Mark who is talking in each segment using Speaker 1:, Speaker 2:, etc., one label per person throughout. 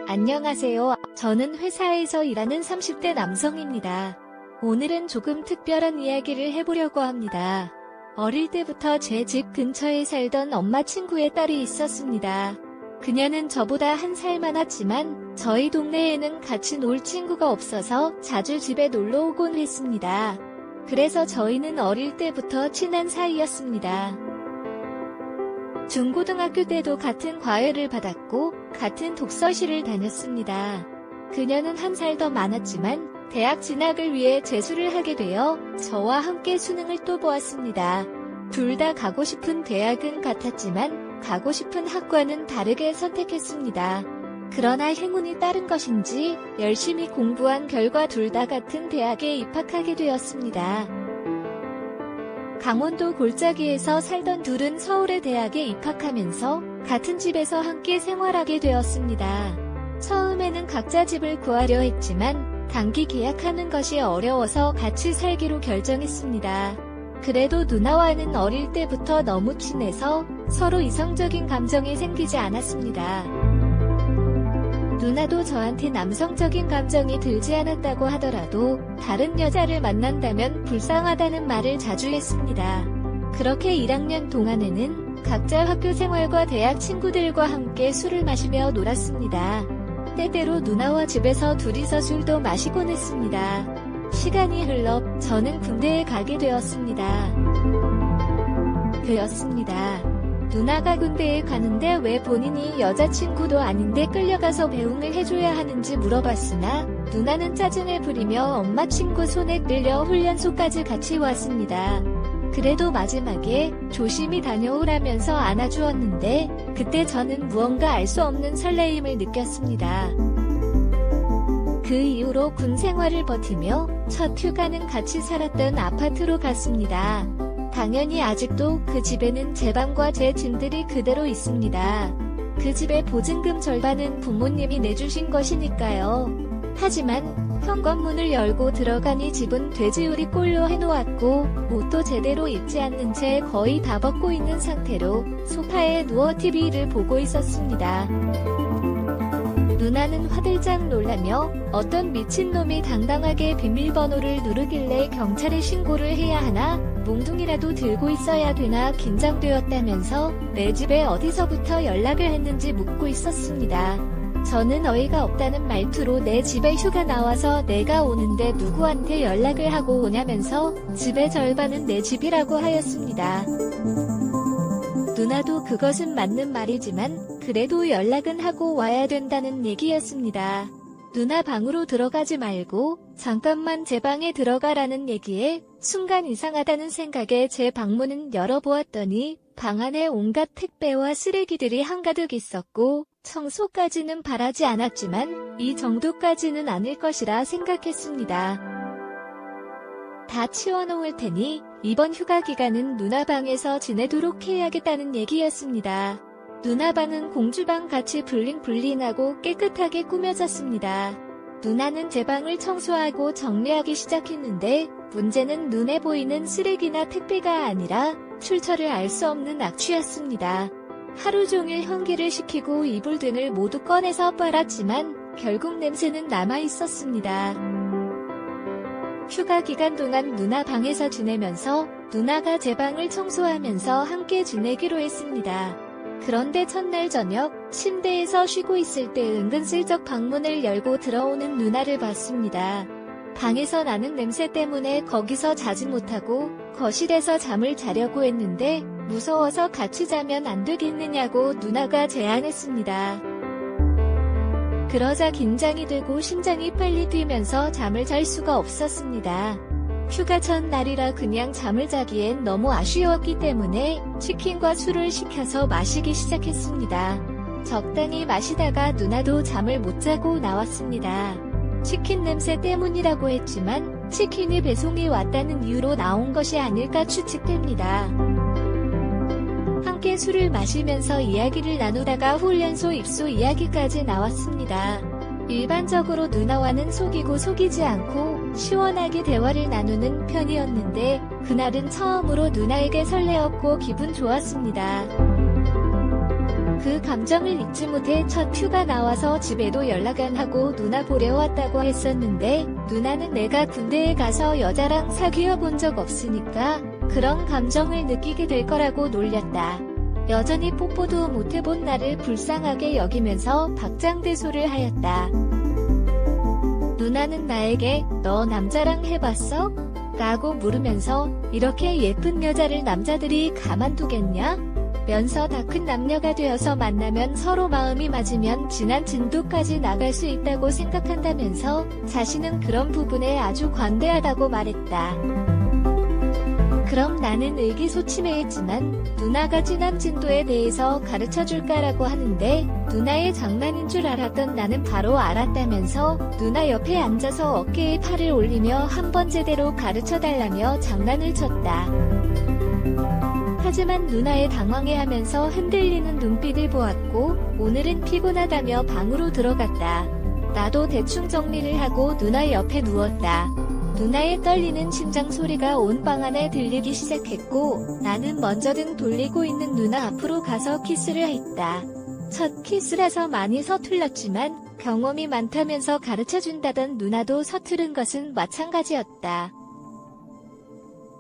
Speaker 1: 안녕하세요. 저는 회사에서 일하는 30대 남성입니다. 오늘은 조금 특별한 이야기를 해보려고 합니다. 어릴 때부터 제 집 근처에 살던 엄마 친구의 딸이 있었습니다. 그녀는 저보다 1살 많았지만 저희 동네에는 같이 놀 친구가 없어서 자주 집에 놀러 오곤 했습니다. 그래서 저희는 어릴 때부터 친한 사이였습니다. 중고등학교 때도 같은 과외를 받았고 같은 독서실을 다녔습니다. 그녀는 1살 더 많았지만 대학 진학을 위해 재수를 하게 되어 저와 함께 수능을 또 보았습니다. 둘 다 가고 싶은 대학은 같았지만 가고 싶은 학과는 다르게 선택했습니다. 그러나 행운이 따른 것인지 열심히 공부한 결과 둘 다 같은 대학에 입학하게 되었습니다. 강원도 골짜기에서 살던 둘은 서울의 대학에 입학하면서 같은 집에서 함께 생활하게 되었습니다. 처음에는 각자 집을 구하려 했지만 단기 계약하는 것이 어려워서 같이 살기로 결정했습니다. 그래도 누나와는 어릴 때부터 너무 친해서 서로 이성적인 감정이 생기지 않았습니다. 누나도 저한테 남성적인 감정이 들지 않았다고 하더라도 다른 여자를 만난다면 불쌍하다는 말을 자주 했습니다. 그렇게 1학년 동안에는 각자 학교 생활과 대학 친구들과 함께 술을 마시며 놀았습니다. 때때로 누나와 집에서 둘이서 술도 마시곤 했습니다. 시간이 흘러 저는 군대에 가게 되었습니다. 누나가 군대에 가는데 왜 본인이 여자친구도 아닌데 끌려가서 배웅을 해줘야 하는지 물어봤으나 누나는 짜증을 부리며 엄마 친구 손에 끌려 훈련소까지 같이 왔습니다. 그래도 마지막에 조심히 다녀오라면서 안아주었는데 그때 저는 무언가 알 수 없는 설레임을 느꼈습니다. 그 이후로 군 생활을 버티며 첫 휴가는 같이 살았던 아파트로 갔습니다. 당연히 아직도 그 집에는 제 방과 제 짐들이 그대로 있습니다. 그 집의 보증금 절반은 부모님이 내주신 것이니까요. 하지만 현관문을 열고 들어가니 집은 돼지우리 꼴로 해놓았고 옷도 제대로 입지 않는 채 거의 다 벗고 있는 상태로 소파에 누워 TV를 보고 있었습니다. 누나는 화들짝 놀라며 어떤 미친놈이 당당하게 비밀번호를 누르길래 경찰에 신고를 해야 하나 몽둥이라도 들고 있어야 되나 긴장되었다면서 내 집에 어디서부터 연락을 했는지 묻고 있었습니다. 저는 어이가 없다는 말투로 내 집에 휴가 나와서 내가 오는데 누구한테 연락을 하고 오냐면서 집의 절반은 내 집이라고 하였습니다. 누나도 그것은 맞는 말이지만 그래도 연락은 하고 와야 된다는 얘기였습니다. 누나 방으로 들어가지 말고 잠깐만 제 방에 들어가라는 얘기에 순간 이상하다는 생각에 제 방문은 열어보았더니 방 안에 온갖 택배와 쓰레기들이 한가득 있었고 청소까지는 바라지 않았지만 이 정도까지는 아닐 것이라 생각했습니다. 다 치워놓을 테니 이번 휴가 기간은 누나 방에서 지내도록 해야겠다는 얘기였습니다. 누나 방은 공주방 같이 블링블링하고 깨끗하게 꾸며졌습니다. 누나는 제 방을 청소하고 정리하기 시작했는데 문제는 눈에 보이는 쓰레기나 택배가 아니라 출처를 알 수 없는 악취였습니다. 하루 종일 환기를 시키고 이불 등을 모두 꺼내서 빨았지만 결국 냄새는 남아있었습니다. 휴가 기간 동안 누나 방에서 지내면서 누나가 제 방을 청소하면서 함께 지내기로 했습니다. 그런데 첫날 저녁 침대에서 쉬고 있을 때 은근슬쩍 방문을 열고 들어오는 누나를 봤습니다. 방에서 나는 냄새 때문에 거기서 자지 못하고 거실에서 잠을 자려고 했는데 무서워서 같이 자면 안 되겠느냐고 누나가 제안했습니다. 그러자 긴장이 되고 심장이 빨리 뛰면서 잠을 잘 수가 없었습니다. 휴가 첫날이라 그냥 잠을 자기엔 너무 아쉬웠기 때문에 치킨과 술을 시켜서 마시기 시작했습니다. 적당히 마시다가 누나도 잠을 못 자고 나왔습니다. 치킨 냄새 때문이라고 했지만 치킨이 배송이 왔다는 이유로 나온 것이 아닐까 추측됩니다. 함께 술을 마시면서 이야기를 나누다가 훈련소 입소 이야기까지 나왔습니다. 일반적으로 누나와는 속이고 속이지 않고 시원하게 대화를 나누는 편이었는데 그날은 처음으로 누나에게 설레었고 기분 좋았습니다. 그 감정을 잊지 못해 첫 휴가 나와서 집에도 연락 안 하고 누나 보려 왔다고 했었는데 누나는 내가 군대에 가서 여자랑 사귀어 본 적 없으니까 그런 감정을 느끼게 될 거라고 놀렸다. 여전히 뽀뽀도 못 해본 나를 불쌍하게 여기면서 박장대소를 하였다. 누나는 나에게 너 남자랑 해봤어? 라고 물으면서 이렇게 예쁜 여자를 남자들이 가만두겠냐? 면서 다 큰 남녀가 되어서 만나면 서로 마음이 맞으면 지난 진도까지 나갈 수 있다고 생각한다면서 자신은 그런 부분에 아주 관대하다고 말했다. 그럼 나는 의기소침해했지만 누나가 지난 진도에 대해서 가르쳐줄까라고 하는데 누나의 장난인 줄 알았던 나는 바로 알았다면서 누나 옆에 앉아서 어깨에 팔을 올리며 한번 제대로 가르쳐달라며 장난을 쳤다. 하지만 누나의 당황해하면서 흔들리는 눈빛을 보았고 오늘은 피곤하다며 방으로 들어갔다. 나도 대충 정리를 하고 누나 옆에 누웠다. 누나의 떨리는 심장 소리가 온 방 안에 들리기 시작했고 나는 먼저 등 돌리고 있는 누나 앞으로 가서 키스를 했다. 첫 키스라서 많이 서툴렀지만 경험이 많다면서 가르쳐준다던 누나도 서투른 것은 마찬가지였다.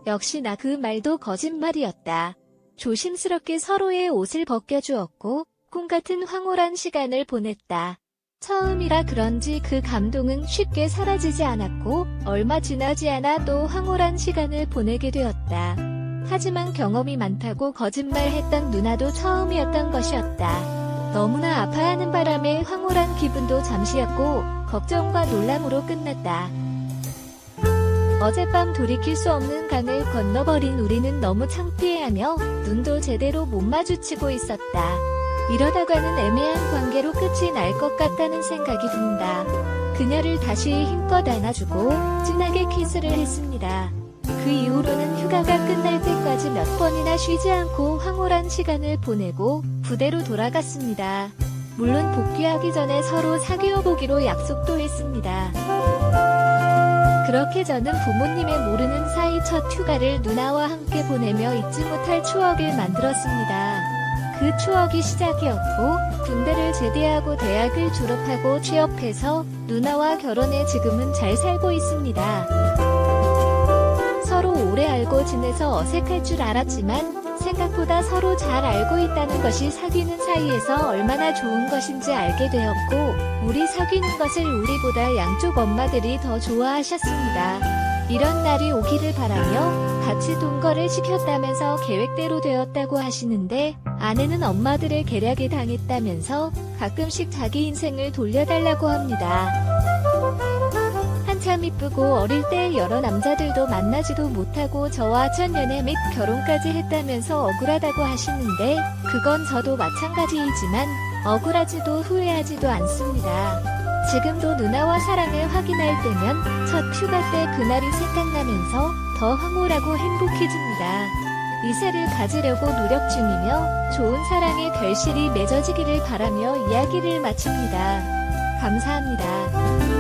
Speaker 1: 역시나 그 말도 거짓말이었다. 조심스럽게 서로의 옷을 벗겨주었고 꿈같은 황홀한 시간을 보냈다. 처음이라 그런지 그 감동은 쉽게 사라지지 않았고 얼마 지나지 않아 또 황홀한 시간을 보내게 되었다. 하지만 경험이 많다고 거짓말했던 누나도 처음이었던 것이었다. 너무나 아파하는 바람에 황홀한 기분도 잠시였고 걱정과 놀람으로 끝났다. 어젯밤 돌이킬 수 없는 강을 건너버린 우리는 너무 창피해하며 눈도 제대로 못 마주치고 있었다. 이러다가는 애매한 관계로 끝이 날 것 같다는 생각이 든다. 그녀를 다시 힘껏 안아주고 진하게 키스를 했습니다. 그 이후로는 휴가가 끝날 때까지 몇 번이나 쉬지 않고 황홀한 시간을 보내고 부대로 돌아갔습니다. 물론 복귀하기 전에 서로 사귀어 보기로 약속도 했습니다. 그렇게 저는 부모님의 모르는 사이 첫 휴가를 누나와 함께 보내며 잊지 못할 추억을 만들었습니다. 그 추억이 시작이었고 군대를 제대하고 대학을 졸업하고 취업해서 누나와 결혼해 지금은 잘 살고 있습니다. 서로 오래 알고 지내서 어색할 줄 알았지만 생각보다 서로 잘 알고 있다는 것이 사귀는 사이에서 얼마나 좋은 것인지 알게 되었고 우리 사귀는 것을 우리보다 양쪽 엄마들이 더 좋아하셨습니다. 이런 날이 오기를 바라며 같이 동거를 시켰다면서 계획대로 되었다고 하시는데 아내는 엄마들의 계략에 당했다면서 가끔씩 자기 인생을 돌려달라고 합니다. 한참 이쁘고 어릴 때 여러 남자들도 만나지도 못하고 저와 첫연애 및 결혼까지 했다면서 억울하다고 하시는데 그건 저도 마찬가지이지만 억울하지도 후회하지도 않습니다. 지금도 누나와 사랑을 확인할 때면 첫 휴가 때 그날이 생각나면서 더 황홀하고 행복해집니다. 이세를 가지려고 노력 중이며 좋은 사랑의 결실이 맺어지기를 바라며 이야기를 마칩니다. 감사합니다.